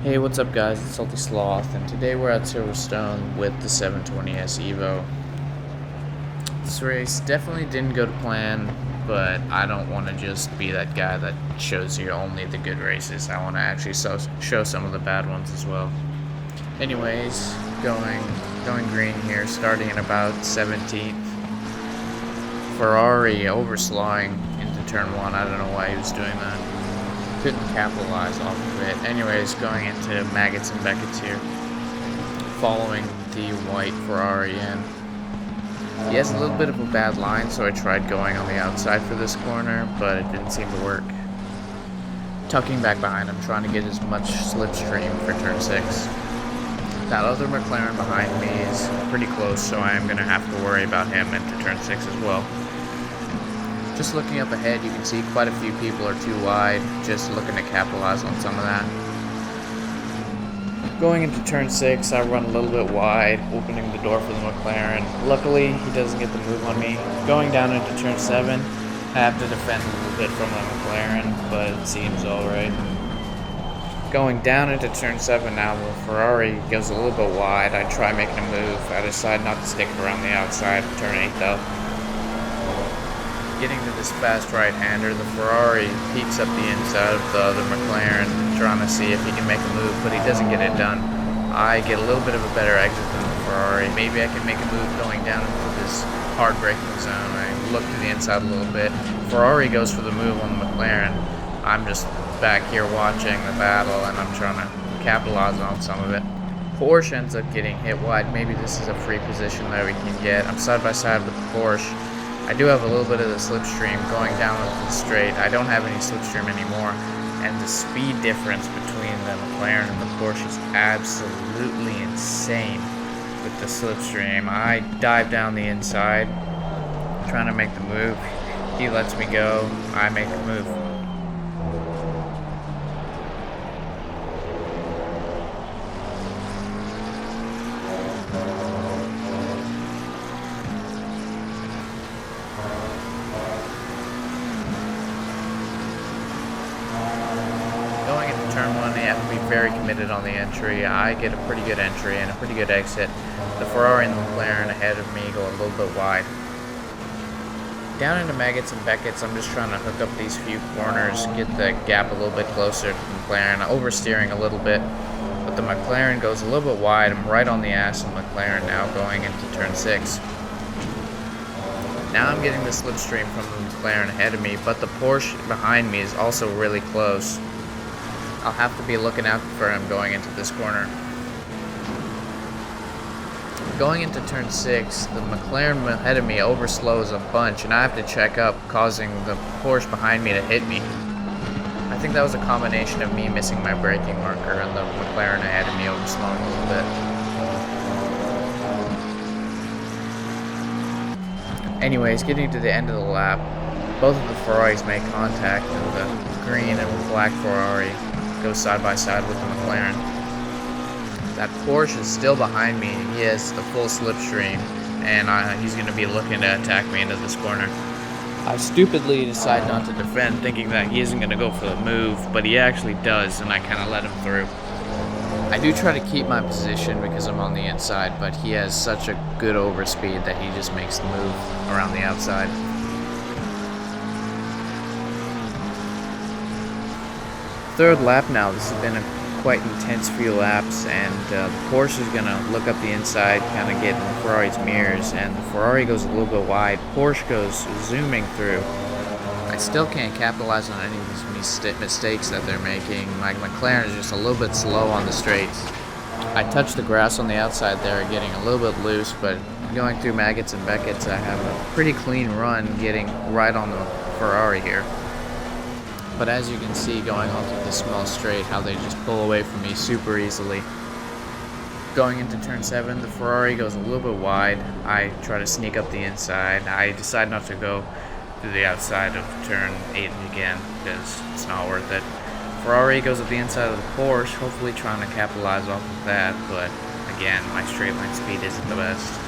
Hey, what's up guys, it's Salty Sloth, and today we're at Silverstone with the 720S Evo. This race definitely didn't go to plan, but I don't want to just be that guy that shows you only the good races. I want to actually show some of the bad ones as well. Anyways, going green here, starting in about 17th. Ferrari overslowing into turn 1, I don't know why he was doing that. Couldn't capitalize off of it. Anyways, going into Maggots and Beckett's here, following the white Ferrari in. He has a little bit of a bad line, so I tried going on the outside for this corner, but it didn't seem to work. Tucking back behind him, trying to get as much slipstream for turn 6. That other McLaren behind me is pretty close, so I am going to have to worry about him into turn 6 as well. Just looking up ahead, you can see quite a few people are too wide, just looking to capitalize on some of that. Going into turn 6, I run a little bit wide, opening the door for the McLaren. Luckily, he doesn't get the move on me. Going down into turn 7, I have to defend a little bit from the McLaren, but it seems alright. Going down into turn 7 now, the Ferrari goes a little bit wide. I try making a move. I decide not to stick around the outside for turn 8 though. Getting to this fast right-hander, the Ferrari peeks up the inside of the other McLaren, trying to see if he can make a move, but he doesn't get it done. I get a little bit of a better exit than the Ferrari. Maybe I can make a move going down into this hard braking zone. I look to the inside a little bit. Ferrari goes for the move on the McLaren. I'm just back here watching the battle, and I'm trying to capitalize on some of it. Porsche ends up getting hit wide. Maybe this is a free position that we can get. I'm side by side with the Porsche. I do have a little bit of the slipstream going down the straight. I don't have any slipstream anymore, and the speed difference between the McLaren and the Porsche is absolutely insane with the slipstream. I dive down the inside, trying to make the move. He lets me go. I make the move. Going into turn 1, they have to be very committed on the entry. I get a pretty good entry and a pretty good exit. The Ferrari and the McLaren ahead of me go a little bit wide. Down into Maggots and Beckett's, I'm just trying to hook up these few corners, get the gap a little bit closer to the McLaren, oversteering a little bit, but the McLaren goes a little bit wide. I'm right on the ass of the McLaren now going into turn 6. Now I'm getting the slipstream from the McLaren ahead of me, but the Porsche behind me is also really close. I'll have to be looking out for him going into this corner. Going into turn 6, the McLaren ahead of me overslows a bunch, and I have to check up, causing the Porsche behind me to hit me. I think that was a combination of me missing my braking marker and the McLaren ahead of me overslowing a little bit. Anyways, getting to the end of the lap, both of the Ferraris make contact, and the green and black Ferrari goes side by side with the McLaren. That Porsche is still behind me. He has the full slipstream, and he's going to be looking to attack me into this corner. I stupidly decide not to defend, thinking that he isn't going to go for the move, but he actually does, and I kind of let him through. I do try to keep my position because I'm on the inside, but he has such a good overspeed that he just makes the move around the outside. Third lap now. This has been a quite intense few laps, and the Porsche is going to look up the inside, kind of get in the Ferrari's mirrors, and the Ferrari goes a little bit wide. Porsche goes zooming through. I still can't capitalize on any of these mistakes that they're making. My McLaren is just a little bit slow on the straights. I touch the grass on the outside there, getting a little bit loose, but going through Maggots and Beckett's, I have a pretty clean run getting right on the Ferrari here. But as you can see, going onto this small straight, how they just pull away from me super easily. Going into turn 7, the Ferrari goes a little bit wide. I try to sneak up the inside. I decide not to go to the outside of turn 8 again, because it's not worth it. Ferrari goes up the inside of the Porsche, hopefully trying to capitalize off of that, but again, my straight line speed isn't the best.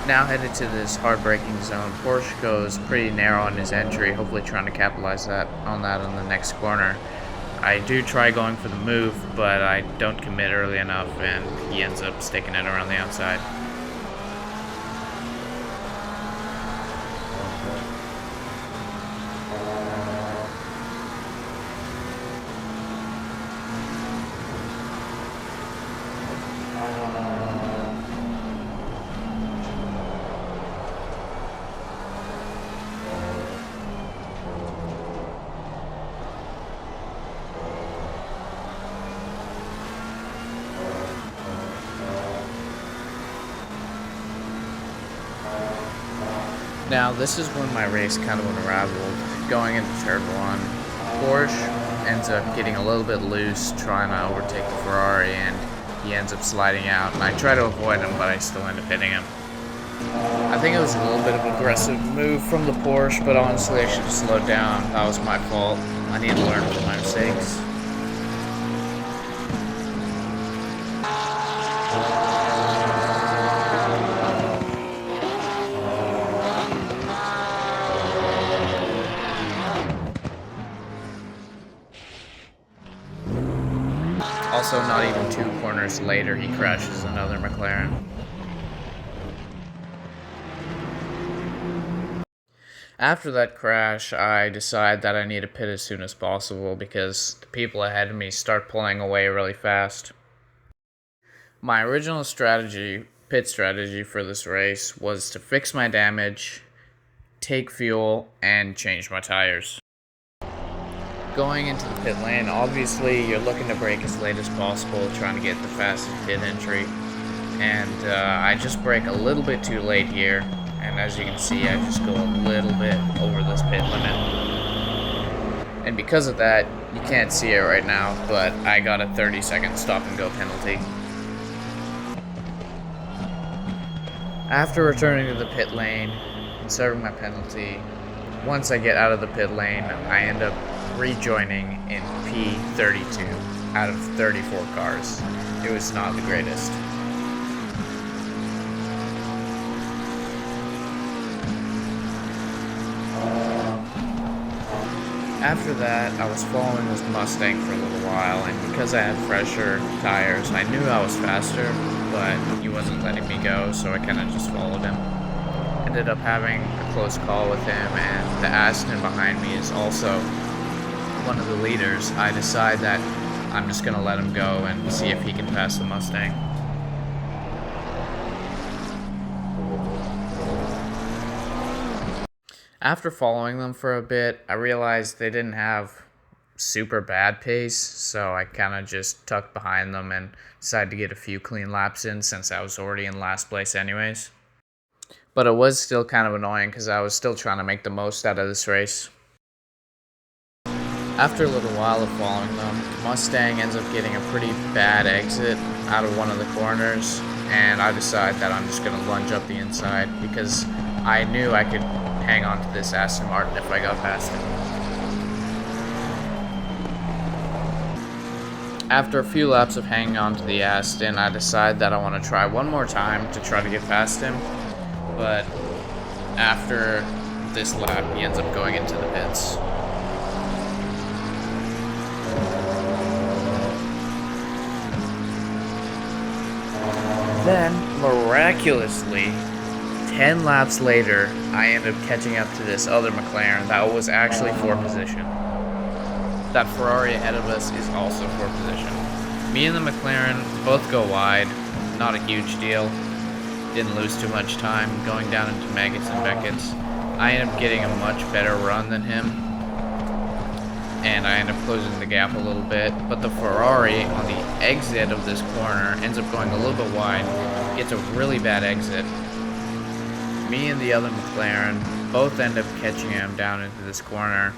Now headed to this hard braking zone. Porsche goes pretty narrow on his entry, hopefully trying to capitalize on that on the next corner. I do try going for the move, but I don't commit early enough, and he ends up sticking it around the outside. Now, this is when my race kind of unraveled. Going into turn one, Porsche ends up getting a little bit loose, trying to overtake the Ferrari, and he ends up sliding out. And I try to avoid him, but I still end up hitting him. I think it was a little bit of an aggressive move from the Porsche, but honestly, I should have slowed down. That was my fault. I need to learn from my mistakes. Also, not even 2 corners later, he crashes another McLaren. After that crash, I decide that I need to pit as soon as possible because the people ahead of me start pulling away really fast. My original pit strategy for this race, was to fix my damage, take fuel, and change my tires. Going into the pit lane, obviously you're looking to brake as late as possible, trying to get the fastest pit entry. And I just brake a little bit too late here, and as you can see, I just go a little bit over this pit limit. And because of that, you can't see it right now, but I got a 30-second stop and go penalty. After returning to the pit lane and serving my penalty, once I get out of the pit lane, I end up rejoining in P32 out of 34 cars. It was not the greatest. After that, I was following this Mustang for a little while, and because I had fresher tires, I knew I was faster, but he wasn't letting me go, so I kind of just followed him. Ended up having a close call with him, and the Aston behind me is also one of the leaders. I decide that I'm just going to let him go and see if he can pass the Mustang. After following them for a bit, I realized they didn't have super bad pace, so I kind of just tucked behind them and decided to get a few clean laps in since I was already in last place anyways. But it was still kind of annoying because I was still trying to make the most out of this race. After a little while of following them, the Mustang ends up getting a pretty bad exit out of one of the corners, and I decide that I'm just going to lunge up the inside because I knew I could hang on to this Aston Martin if I got past him. After a few laps of hanging on to the Aston, I decide that I want to try one more time to try to get past him, but after this lap, he ends up going into the pits. Then, miraculously, 10 laps later, I end up catching up to this other McLaren that was actually for position. That Ferrari ahead of us is also for position. Me and the McLaren both go wide, not a huge deal. Didn't lose too much time going down into Meggetts and Beckett's. I end up getting a much better run than him, and I end up closing the gap a little bit, but the Ferrari on the exit of this corner ends up going a little bit wide, gets a really bad exit. Me and the other McLaren both end up catching him down into this corner.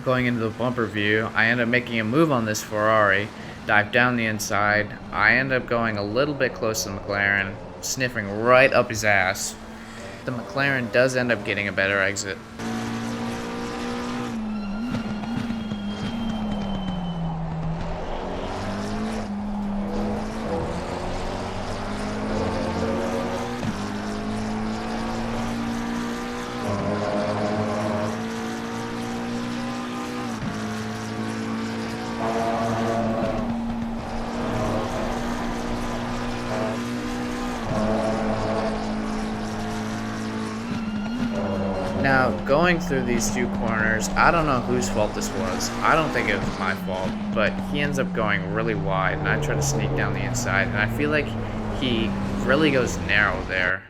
Going into the bumper view, I end up making a move on this Ferrari, dive down the inside. I end up going a little bit close to the McLaren, sniffing right up his ass. The McLaren does end up getting a better exit. Now, going through these two corners, I don't know whose fault this was. I don't think it was my fault, but he ends up going really wide, and I try to sneak down the inside, and I feel like he really goes narrow there.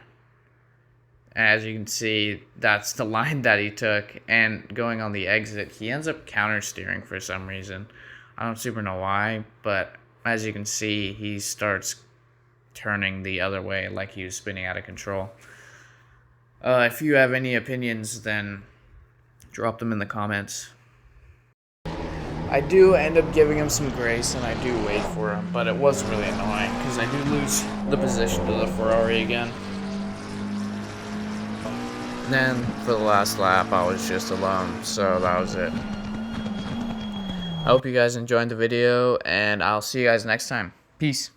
As you can see, that's the line that he took, and going on the exit, he ends up counter steering for some reason. I don't super know why, but as you can see, he starts turning the other way like he was spinning out of control. If you have any opinions, then drop them in the comments. I do end up giving him some grace, and I do wait for him, but it was really annoying because I do lose the position to the Ferrari again. And then for the last lap, I was just alone, so that was it. I hope you guys enjoyed the video, and I'll see you guys next time. Peace.